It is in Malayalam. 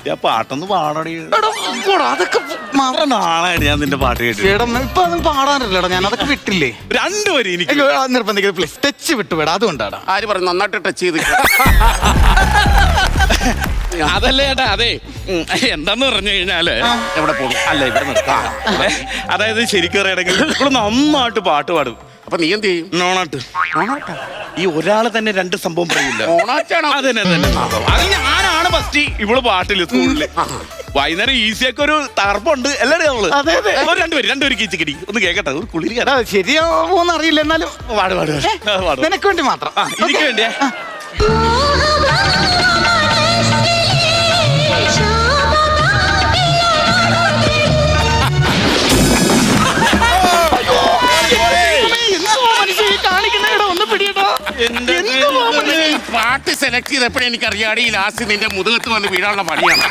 ഞാൻ പാട്ടൊന്ന് പാടടി. അതൊക്കെ നാളായിട്ട് ഞാൻ നിന്റെ പാട്ട് കേട്ടു. ഇപ്പൊ അതും പാടാനില്ലടാ, ഞാൻ അതൊക്കെ വിട്ടില്ലേ. രണ്ടുപേരും എനിക്ക് നിർബന്ധിക്കുന്നത് പ്ലീസ്. ടച്ച് വിട്ടുവേടാ, അതുകൊണ്ടാണ്. ആര് പറഞ്ഞു നന്നായിട്ട് ടച്ച് ചെയ്ത്? അതല്ലേ ചേട്ടാ, അതെ എന്താന്ന് പറഞ്ഞു കഴിഞ്ഞാല് എവിടെ പോകും? അല്ല ഇവിടെ നിർത്താം. അതായത് ശരിക്കും അറിയണമെങ്കിൽ ഇപ്പോൾ നന്നായിട്ട് പാട്ട് പാടും. അപ്പൊ നീ എന്ത് ചെയ്യും? നോണാട്ട്. ഈ ഒരാള് തന്നെ രണ്ട് സംഭവം പറയില്ല. ഓണാറ്റാണോ? അതന്നെ അത് ഞാനാണ് ഫസ്റ്റ് ഇവള് പാട്ടില് സ്കൂളില്. വൈകുന്നേരം ഈസിയൊക്കെ ഒരു തകർപ്പുണ്ട് എല്ലാവരും നമ്മള് രണ്ടുപേരും കിച്ചിക്കടി ഒന്ന് കേക്കട്ടെ, ഒരു കുളിരി. ശരിയാവോന്ന് അറിയില്ല, എന്നാലും നിനക്ക് വേണ്ടി മാത്രം. എനിക്ക് വേണ്ടിയേ. പാട്ട് സെലക്ട് ചെയ്തപ്പോഴേ എനിക്കറിയാടി ലാസ്റ്റ് നിന്റെ മുതുകത്ത് വന്ന് വീഴാനുള്ള പണിയാണ്.